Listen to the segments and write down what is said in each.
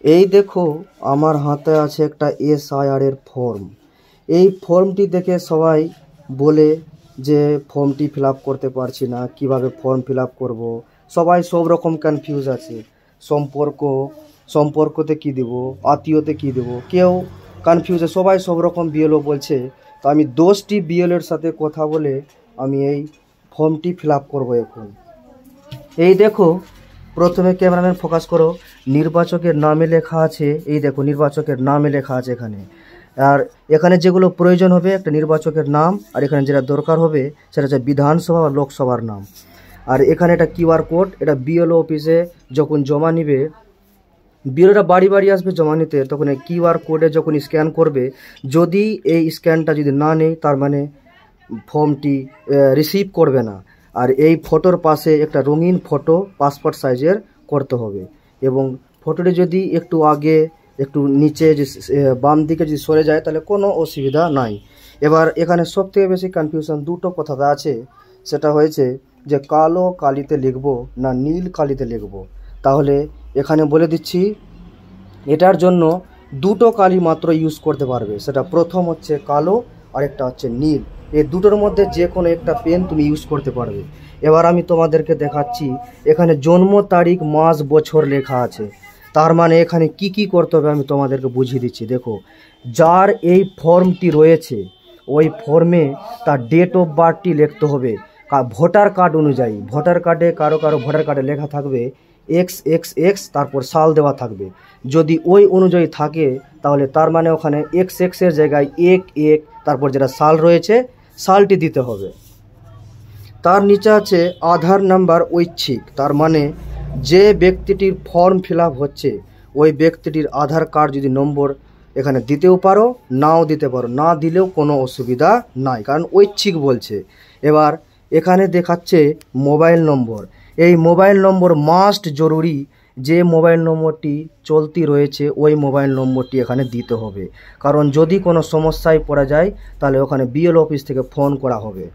এই দেখো আমার হাতে আছে একটা এসআইআর এর ফর্ম। এই ফর্মটি দেখে সবাই বলে যে ফর্মটি ফিল আপ করতে পারছি না, কিভাবে ফর্ম ফিল আপ করবো। সবাই সব রকম কনফিউজ আছে। সম্পর্কতে কি দেব, আত্মীয়তে কি দেব, কেউ কনফিউজে, সবাই সব রকম বিএলও বলছে। তো আমি 10টি বিএলওর সাথে কথা বলে আমি এই ফর্মটি ফিল আপ করবো এখন। এই দেখো, প্রথমে ক্যামেরাম্যান ফোকাস করো, নির্বাচকের নামে লেখা আছে। এই দেখো নির্বাচকের নামে লেখা আছে এখানে। আর এখানে যেগুলো প্রয়োজন হবে একটা নির্বাচকের নাম, আর এখানে যেটা দরকার হবে সেটা হচ্ছে বিধানসভা বা লোকসভার নাম। আর এখানে একটা কিউআর কোড, এটা বিএলও অফিসে যখন জমা নিবে, বিএলওরা বাড়ি বাড়ি আসবে জমা নিতে, তখন এই কিউআর কোডে যখন স্ক্যান করবে, যদি এই স্ক্যানটা যদি না নেই তার মানে ফর্মটি রিসিভ করবে না। আর এই ফটোর পাশে একটা রঙিন ফটো পাসপোর্ট সাইজের করতে হবে, এবং ফটোটি যদি একটু আগে একটু নিচে যে বাম দিকে যদি সরে যায় তাহলে কোনো অসুবিধা নাই। এবার এখানে সবথেকে বেশি কনফিউশন দুটো কথাটা আছে, সেটা হয়েছে যে কালো কালিতে লিখব না নীল কালিতে লিখব। তাহলে এখানে বলে দিচ্ছি, এটার জন্য দুটো কালি মাত্র ইউজ করতে পারবে। সেটা প্রথম হচ্ছে কালো আর একটা হচ্ছে নীল। এই দুটোর মধ্যে যে কোনো একটা পেন তুমি ইউজ করতে পারবে। এবার আমি তোমাদেরকে দেখাচ্ছি, এখানে জন্ম তারিখ মাস বছর লেখা আছে। তার মানে এখানে কি কি করতে হবে আমি তোমাদেরকে বুঝিয়ে দিচ্ছি। দেখো, যার এই ফর্মটি রয়েছে ওই ফর্মে তার ডেট অফ বার্থটি লিখতে হবে ভোটার কার্ড অনুযায়ী। ভোটার কার্ডে কারো ভোটার কার্ডে লেখা থাকবে XXX, তারপর সাল দেওয়া থাকবে। যদি ওই অনুযায়ী থাকে তাহলে তার মানে ওখানে XX এর জায়গায় 11, তারপর যেটা সাল রয়েছে সালটি দিতে হবে। তার নিচে আছে আধার নাম্বার ঐচ্ছিক, তার মানে যে ব্যক্তিটির ফর্ম ফিল আপ হচ্ছে ওই ব্যক্তিটির আধার কার্ড যদি নম্বর এখানে দিতেও পারো, নাও দিতে পারো, না দিলেও কোনো অসুবিধা নাই, কারণ ঐচ্ছিক বলছে। এবার এখানে দেখাচ্ছে মোবাইল নম্বর। এই মোবাইল নম্বর মাস্ট জরুরি, যে মোবাইল নম্বরটি চলতি রয়েছে ওই মোবাইল নম্বরটি এখানে দিতে হবে, কারণ যদি কোনো সমস্যায় পড়া যায় তাহলে ওখানে বিএলও অফিস থেকে ফোন করা হবে।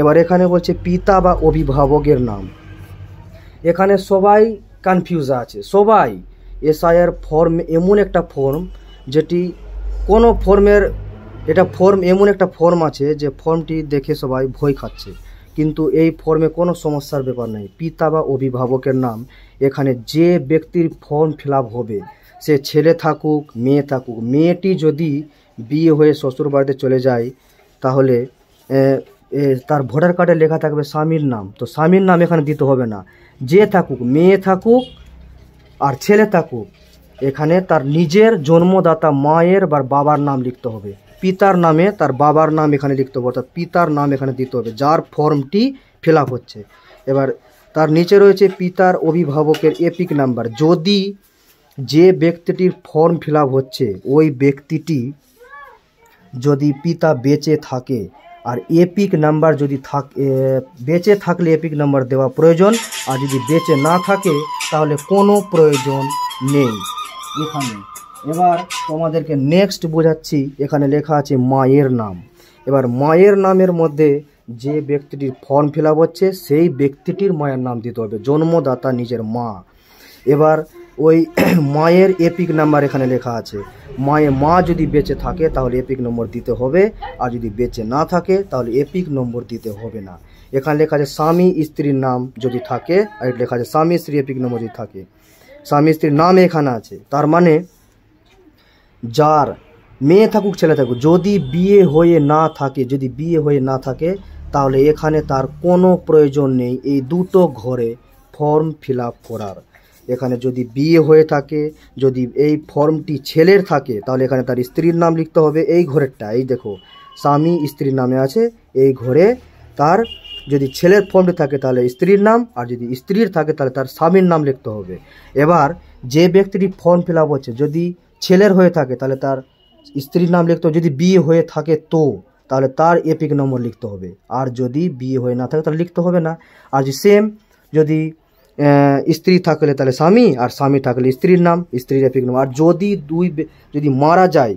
এবার এখানে বলছে পিতা বা অভিভাবকের নাম। এখানে সবাই কনফিউজ আছে, সবাই। এসআইআর ফর্ম এমন একটা ফর্ম যেটি কোনো ফর্মের, এটা ফর্ম এমন একটা ফর্ম আছে যে ফর্মটি দেখে সবাই ভয় খাচ্ছে, কিন্তু এই ফর্মে কোনো সমস্যার ব্যাপার নেই। পিতা বা অভিভাবকের নাম, এখানে যে ব্যক্তির ফর্ম ফিল আপ হবে সে ছেলে থাকুক মেয়ে থাকুক, মেয়েটি যদি বিয়ে হয়ে শ্বশুর বাড়িতে চলে যায় তাহলে তার ভোটার কার্ডে লেখা থাকবে স্বামীর নাম, তো স্বামীর নাম এখানে দিতে হবে না। যে থাকুক, মেয়ে থাকুক আর ছেলে থাকুক, এখানে তার নিজের জন্মদাতা মায়ের বা বাবার নাম লিখতে হবে। পিতার নামে তার বাবার নাম এখানে লিখতে হবে, অর্থাৎ পিতার নাম এখানে দিতে হবে যার ফর্মটি ফিল আপ হচ্ছে। এবার তার নিচে রয়েছে পিতার অভিভাবকের এপিক নাম্বার। যদি যে ব্যক্তিটির ফর্ম ফিল আপ হচ্ছে ওই ব্যক্তিটি যদি পিতা বেঁচে থাকে, আর এপিক নাম্বার যদি বেঁচে থাকলে এপিক নাম্বার দেওয়া প্রয়োজন, আর যদি বেঁচে না থাকে তাহলে কোনো প্রয়োজন নেই এখানে। এবার তোমাদেরকে নেক্সট বোঝাচ্ছি, এখানে লেখা আছে মায়ের নাম। এবার মায়ের নামের মধ্যে যে ব্যক্তিটির ফর্ম ফিল আপ হচ্ছে সেই ব্যক্তিটির মায়ের নাম দিতে হবে, জন্মদাতা নিজের মা। এবার ওই মায়ের এপিক নাম্বার এখানে লেখা আছে। মা যদি বেঁচে থাকে তাহলে এপিক নম্বর দিতে হবে, আর যদি বেঁচে না থাকে তাহলে এপিক নম্বর দিতে হবে না। এখানে লেখা আছে স্বামী স্ত্রীর নাম যদি থাকে, আর লেখা আছে স্বামী স্ত্রী এপিক নম্বর যদি থাকে। স্বামী স্ত্রীর নাম এখানে আছে, তার মানে যার মেয়ে থাকুক ছেলে থাকুক, যদি বিয়ে হয়ে না থাকে তাহলে এখানে তার কোনো প্রয়োজন নেই এই দুটো ঘরে ফর্ম ফিল আপ করার। এখানে যদি বিয়ে হয়ে থাকে, যদি এই ফর্মটি ছেলের থাকে তাহলে এখানে তার স্ত্রীর নাম লিখতে হবে এই ঘরেরটা। এই দেখো স্বামী স্ত্রীর নামে আছে, এই ঘরে তার যদি ছেলের ফর্মটি থাকে তাহলে স্ত্রীর নাম, আর যদি স্ত্রীর থাকে তাহলে তার স্বামীর নাম লিখতে হবে। এবার যে ব্যক্তিটি ফর্ম ফিল আপ হচ্ছে যদি ছেলের হয়ে থাকে তাহলে তার স্ত্রীর নাম লিখতে হবে, যদি বিয়ে হয়ে থাকে তো তাহলে তার এপিক নম্বর লিখতে হবে, আর যদি বিয়ে হয়ে না থাকে তাহলে লিখতে হবে না। আর যদি স্ত্রী থাকলে তাহলে স্বামী, আর স্বামী থাকলে স্ত্রীর নাম, স্ত্রীর এপিক নম্বর। আর যদি মারা যায়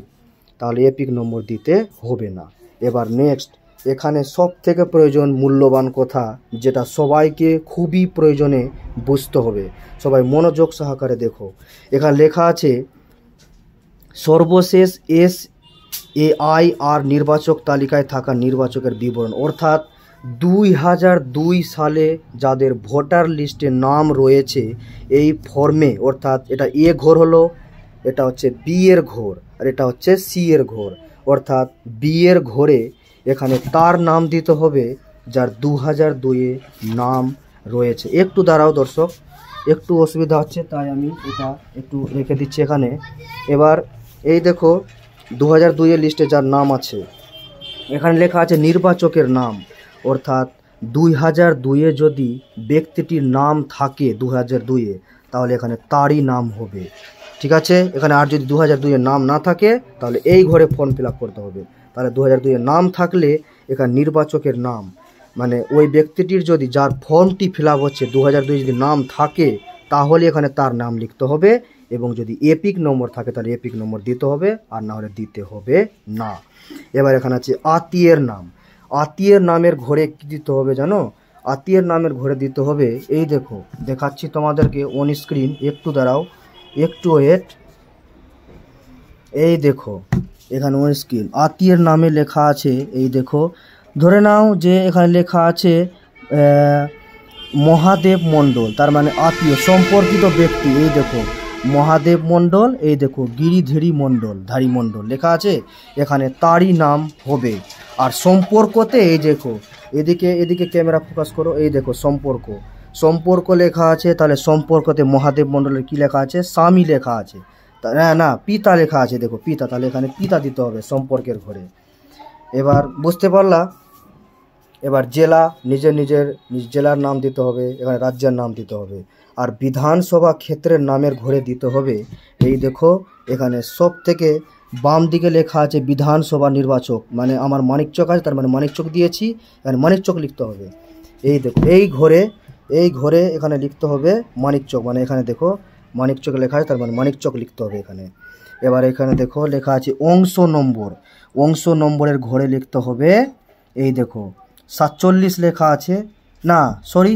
তাহলে এপিক নম্বর দিতে হবে না। এবার নেক্সট, এখানে সব থেকে প্রয়োজন মূল্যবান কথা, যেটা সবাইকে খুবই প্রয়োজনে বুঝতে হবে। সবাই মনোযোগ সহকারে দেখো। এখানে লেখা আছে সর্বশেষ SAI আর নির্বাচক তালিকায় থাকা নির্বাচকের বিবরণ, অর্থাৎ 2002 সালে যাদের ভোটার লিস্টে নাম রয়েছে এই ফর্মে, অর্থাৎ এটা এ ঘর হলো, এটা হচ্ছে বি এর ঘর, আর এটা হচ্ছে সি এর ঘর। অর্থাৎ বি এর ঘরে এখানে তার নাম দিতে হবে যার 2002-এ নাম রয়েছে। একটু দাঁড়াও দর্শক, একটু অসুবিধা হচ্ছে তাই আমি এটা একটু রেখে দিচ্ছি এখানে। এবার এই দেখো 2002-এর লিস্টে যার নাম আছে, এখানে লেখা আছে নির্বাচকের নাম, অর্থাৎ 2002-এ যদি ব্যক্তিটির নাম থাকে 2002-এ, তাহলে এখানে তারই নাম হবে। ঠিক আছে, এখানে আর যদি 2002-এর নাম না থাকে তাহলে এই ঘরে ফর্ম ফিল আপ করতে হবে। তাহলে 2002-এর নাম থাকলে এখানে নির্বাচকের নাম, মানে ওই ব্যক্তিটির যদি যার ফর্মটি ফিল আপ হচ্ছে 2002 যদি নাম থাকে তাহলে এখানে তার নাম লিখতে হবে, এবং যদি এপিক নম্বর থাকে তাহলে এপিক নম্বর দিতে হবে, আর না হলে দিতে হবে না। এবার এখানে আছে আত্মীয়ের নাম। আত্মীয়ের নামের ঘরে কি দিতে হবে জানো? আত্মীয়ের নামের ঘরে দিতে হবে, এই দেখো দেখাচ্ছি তোমাদেরকে অন স্ক্রিন, একটু দাঁড়াও, একটু ওয়েট। এই দেখো এখানে অন স্ক্রিন আত্মীয়ের নামে লেখা আছে, এই দেখো ধরে নাও যে এখানে লেখা আছে মহাদেব মণ্ডল, তার মানে আত্মীয় সম্পর্কিত ব্যক্তি। এই দেখো মহাদেব মণ্ডল, এই দেখো গিরিধারী মণ্ডল লেখা আছে, এখানে তারই নাম হবে। আর সম্পর্কতে এই দেখো এদিকে ক্যামেরা ফোকাস করো, এই দেখো সম্পর্ক লেখা আছে, তাহলে সম্পর্কতে মহাদেব মণ্ডলের কি লেখা আছে? স্বামী লেখা আছে। না পিতা লেখা আছে, দেখো পিতা, তাহলে এখানে পিতা দিতে হবে সম্পর্কের ঘরে। এবার বুঝতে পারলা? এবার জেলা, নিজ জেলার নাম দিতে হবে, এখানে রাজ্যের নাম দিতে হবে। আর বিধানসভা ক্ষেত্রের নামের ঘরে দিতে হবে, এই দেখো এখানে সব থেকে বাম দিকে লেখা আছে বিধানসভা নির্বাচক, মানে আমার মানিকচক আছে তার মানে মানিকচক দিয়েছি, এখানে মানিকচক লিখতে হবে। এই দেখো এই ঘরে এখানে লিখতে হবে মানিকচক, মানে এখানে দেখো মানিকচক লেখা আছে তার মানে মানিকচক লিখতে হবে এখানে। এবার এখানে দেখো লেখা আছে অংশ নম্বরের ঘরে লিখতে হবে, এই দেখো 47 লেখা আছে, না সরি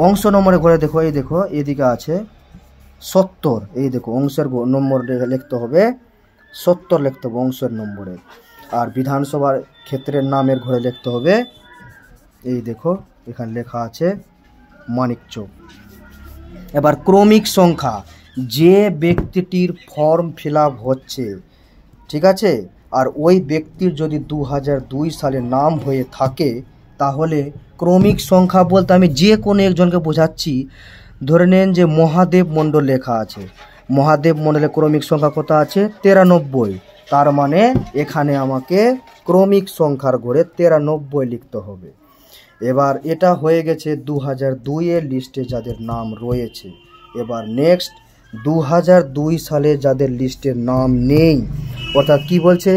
অংশ নম্বরের ঘরে দেখো, এই দেখো এদিকে আছে 70, এই দেখো অংশের নম্বর লিখতে হবে 70 লিখতে হবে অংশের নম্বরে। আর বিধানসভার ক্ষেত্রের নামের ঘরে লিখতে হবে, এই দেখো এখানে লেখা আছে মানিকচক। এবার ক্রমিক সংখ্যা, যে ব্যক্তিটির ফর্ম ফিল আপ হচ্ছে, ঠিক আছে, আর ওই ব্যক্তির যদি 2002 সালে নাম হয়ে থাকে তাহলে ক্রমিক সংখ্যা বলতে আমি যে কোনো একজনকে বোঝাচ্ছি। ধরে নেন যে মহাদেব মণ্ডল লেখা আছে, মহাদেব মণ্ডলের ক্রমিক সংখ্যা কত আছে? 93, তার মানে এখানে আমাকে ক্রমিক সংখ্যার ঘরে 93 লিখতে হবে। এবার এটা হয়ে গেছে 2002-এর লিস্টে যাদের নাম রয়েছে। এবার নেক্সট 2002 সালে যাদের লিস্টের নাম নেই, অর্থাৎ কি বলছে?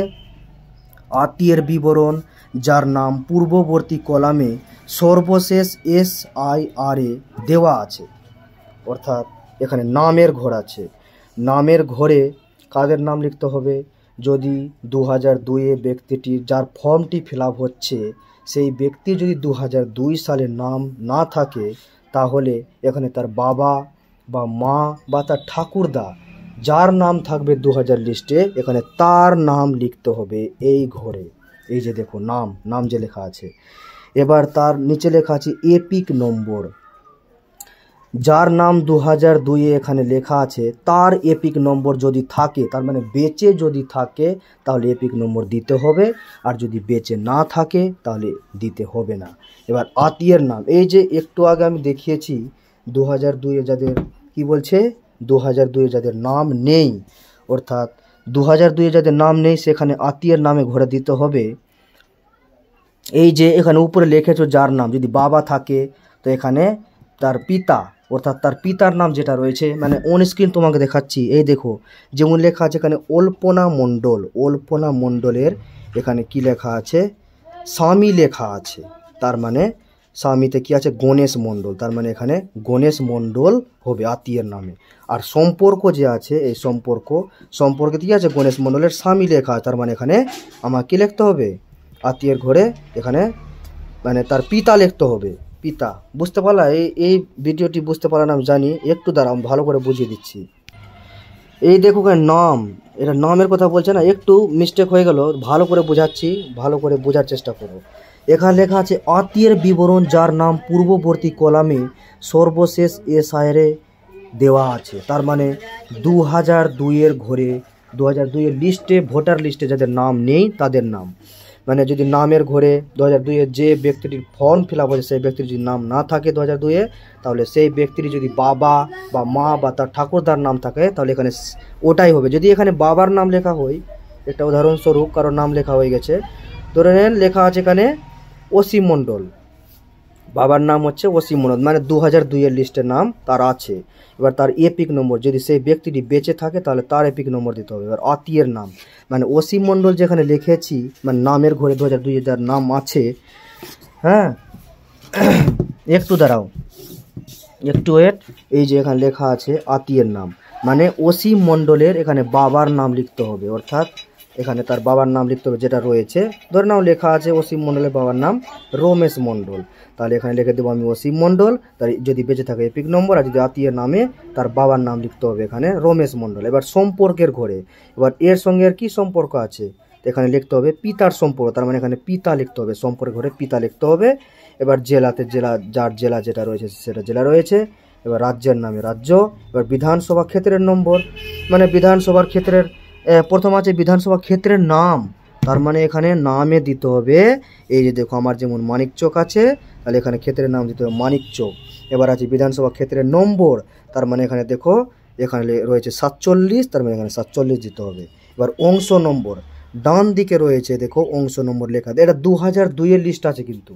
আত্মীয়ের বিবরণ, যার নাম পূর্ববর্তী কলামে সর্বশেষ SIR দেওয়া আছে, অর্থাৎ এখানে নামের ঘর আছে। নামের ঘরে কাদের নাম লিখতে হবে? যদি 2002-এ ব্যক্তিটির যার ফর্মটি ফিল আপ হচ্ছে সেই ব্যক্তি যদি 2002 সালে নাম না থাকে তাহলে এখানে তার বাবা বা মা বা তার ঠাকুরদা যার নাম থাকবে 2000 লিস্টে, এখানে তার নাম লিখতে হবে এই ঘরে। এই যে দেখো নাম যে লেখা আছে। এবার তার নিচে লেখা আছে এপিক নম্বর, যার নাম 2002-এ এখানে লেখা আছে তার এপিক নম্বর যদি থাকে, তার মানে বেঁচে যদি থাকে তাহলে এপিক নম্বর দিতে হবে, আর যদি বেঁচে না থাকে তাহলে দিতে হবে না। এবার আত্মীয়ের নাম, এই যে একটু আগে আমি দেখিয়েছি 2002-এ যাদের কি বলছে 2002-এ যাদের নাম নেই, অর্থাৎ 2002-এ যাদের নাম নেই সেখানে আত্মীয়ের নামে ঘরে দিতে হবে। এই যে এখানে উপরে লিখেছো যার নাম, যদি বাবা থাকে তো এখানে তার পিতা, অর্থাৎ তার পিতার নাম যেটা রয়েছে, মানে অন স্ক্রিন তোমাকে দেখাচ্ছি, এই দেখো যেমন লেখা আছে এখানে অল্পনা মণ্ডলের এখানে কি লেখা আছে? স্বামী লেখা আছে, তার মানে স্বামীতে কি আছে? গণেশ মণ্ডল, তার মানে এখানে গণেশ মণ্ডল হবে আত্মীয়ের নামে। আর সম্পর্ক যে আছে, এই সম্পর্কে কি আছে? গণেশ মণ্ডলের স্বামী লেখা, তার মানে এখানে আমার কি লিখতে হবে? আত্মীয়ের ঘরে এখানে মানে তার পিতা লিখতে হবে, পিতা। বুঝতে পারলা? এই ভিডিওটি বুঝতে পারলাম আমি জানি, একটু দাঁড়াও আমি ভালো করে বুঝিয়ে দিচ্ছি। এই দেখো নাম, এটা নামের কথা বলছে না, একটু মিস্টেক হয়ে গেল, ভালো করে বোঝাচ্ছি, ভালো করে বোঝার চেষ্টা করো। এখানে লেখা আছে আত্মীয়ের বিবরণ যার নাম পূর্ববর্তী কলামে সর্বশেষ এসআইআরে দেওয়া আছে। তার মানে 2002-এর ঘরে 2002-এর লিস্টে, ভোটার লিস্টে যাদের নাম নেই তাদের নাম, মানে যদি নামের ঘরে 2002-এর যে ব্যক্তিটির ফর্ম ফিল আপ হয়েছে সেই ব্যক্তির যদি নাম না থাকে 2002-এ, তাহলে সেই ব্যক্তির যদি বাবা বা মা বা তার ঠাকুরদার নাম থাকে তাহলে এখানে ওটাই হবে। যদি এখানে বাবার নাম লেখা হয়, একটা উদাহরণস্বরূপ কারোর নাম লেখা হয়ে গেছে, ধরে নেন লেখা আছে এখানে অসীম মণ্ডল, বাবার নাম হচ্ছে অসীম মণ্ডল, মানে 2002-এর লিস্টের নাম তার আছে। এবার তার এপিক নম্বর, যদি সেই ব্যক্তিটি বেঁচে থাকে তাহলে তার এপিক নম্বর দিতে হবে। এবার আত্মীয়ের নাম মানে অসীম মণ্ডল যেখানে লিখেছি, মানে নামের ঘরে 2002-এ যার নাম আছে, হ্যাঁ একটু দাঁড়াও, একটু ওয়েট, এই যে এখানে লেখা আছে আত্মীয়ের নাম, মানে অসীম মণ্ডলের এখানে বাবার নাম লিখতে হবে, অর্থাৎ এখানে তার বাবার নাম লিখতে হবে যেটা রয়েছে। ধরে নাও লেখা আছে অসীম মণ্ডলের বাবার নাম রমেশ মণ্ডল, তাহলে এখানে লিখে দেবো আমি অসীম মণ্ডল, তার যদি বেঁচে থাকে এপিক নম্বর, আর যদি আত্মীয়ের নামে তার বাবার নাম লিখতে হবে এখানে রমেশ মণ্ডল। এবার সম্পর্কের ঘরে, এবার এর সঙ্গে আর কি সম্পর্ক আছে, এখানে লিখতে হবে পিতার সম্পর্ক, তার মানে এখানে পিতা লিখতে হবে, সম্পর্কের ঘরে পিতা লিখতে হবে। এবার জেলাতে যার জেলা যেটা রয়েছে সেটা জেলা রয়েছে। এবার রাজ্যের নামে রাজ্য। এবার বিধানসভা ক্ষেত্রের নম্বর, মানে বিধানসভার ক্ষেত্রের প্রথম আছে বিধানসভা ক্ষেত্রের নাম, তার মানে এখানে নামে দিতে হবে, এই যে দেখো আমার যেমন মানিকচক আছে, তাহলে এখানে ক্ষেত্রের নাম দিতে হবে মানিকচক। এবার আছে বিধানসভা ক্ষেত্রের নম্বর, তার মানে এখানে দেখো এখানে রয়েছে 47, তার মানে এখানে 47 দিতে হবে। এবার অংশ নম্বর, ডান দিকে রয়েছে দেখো অংশ নম্বর লেখা, এটা 2002-এর লিস্ট আছে কিন্তু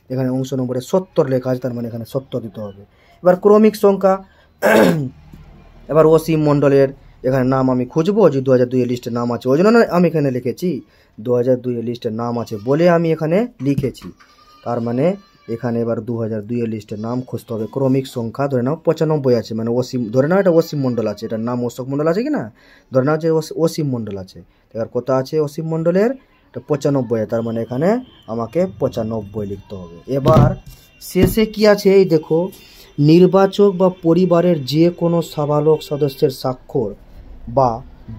এখানে অংশ নম্বরে 70 লেখা আছে, তার মানে এখানে 70 দিতে হবে। এবার ক্রমিক সংখ্যা, এবার অসীম মণ্ডলের এখানে নাম আমি খুঁজবো, যে 2002-এর লিস্টের নাম আছে ওই জন্য আমি এখানে লিখেছি, 2002-এর লিস্টের নাম আছে বলে আমি এখানে লিখেছি, তার মানে এখানে এবার 2002-এর লিস্টের নাম খুঁজতে হবে। ক্রমিক সংখ্যা ধরে নাও 95 আছে, মানে অসীম, ধরে নাও এটা অসীম মণ্ডল আছে, এটার নাম অশোক মণ্ডল আছে কি না, ধরে নাও যে অসীম মণ্ডল আছে, এবার কত আছে অসীম মণ্ডলের 95, তার মানে এখানে আমাকে 95 লিখতে হবে। এবার শেষে কি আছে এই দেখো, নির্বাচক বা পরিবারের যে কোনো সাবালক সদস্যের স্বাক্ষর বা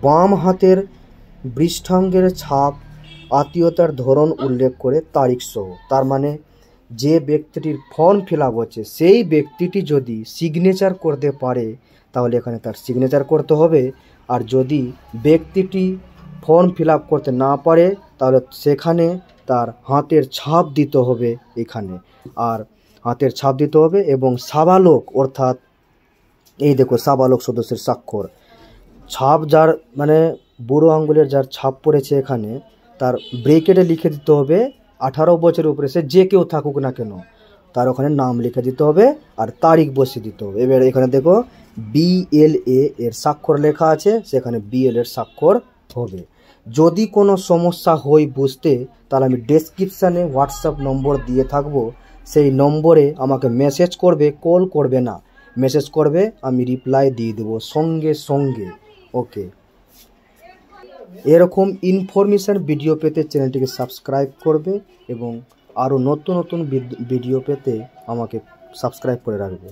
বাম হাতের পৃষ্ঠাঙ্গের ছাপ, আত্মীয়তার ধরন উল্লেখ করে তারিখ সহ, তার মানে যে ব্যক্তিটির ফর্ম ফিল আপ হচ্ছে সেই ব্যক্তিটি যদি সিগনেচার করতে পারে তাহলে এখানে তার সিগনেচার করতে হবে, আর যদি ব্যক্তিটি ফর্ম ফিল আপ করতে না পারে তাহলে সেখানে তার হাতের ছাপ দিতে হবে এখানে, আর হাতের ছাপ দিতে হবে। এবং সাবালক, অর্থাৎ এই দেখো সাবালক সদস্যের স্বাক্ষর, ছাপ যার মানে বুড়ো আঙ্গুলের যার ছাপ পড়েছে এখানে, তার ব্রেকেটে লিখে দিতে হবে 18 বছরের উপরে সে যে কেউ থাকুক না কেন, তার ওখানে নাম লিখে দিতে হবে আর তারিখ বসিয়ে দিতে হবে। এবার এখানে দেখো BLA এর স্বাক্ষর লেখা আছে, সেখানে BL এর স্বাক্ষর হবে। যদি কোনো সমস্যা হয় বুঝতে, তাহলে আমি ডেসক্রিপশানে হোয়াটসঅ্যাপ নম্বর দিয়ে থাকবো, সেই নম্বরে আমাকে মেসেজ করবে, কল করবে না, মেসেজ করবে, আমি রিপ্লাই দিয়ে দেবো সঙ্গে সঙ্গে। ওকে, এরকম ইনফরমেশান ভিডিও পেতে চ্যানেলটিকে সাবস্ক্রাইব করবে এবং আরও নতুন নতুন ভিডিও পেতে আমাকে সাবস্ক্রাইব করে রাখবে।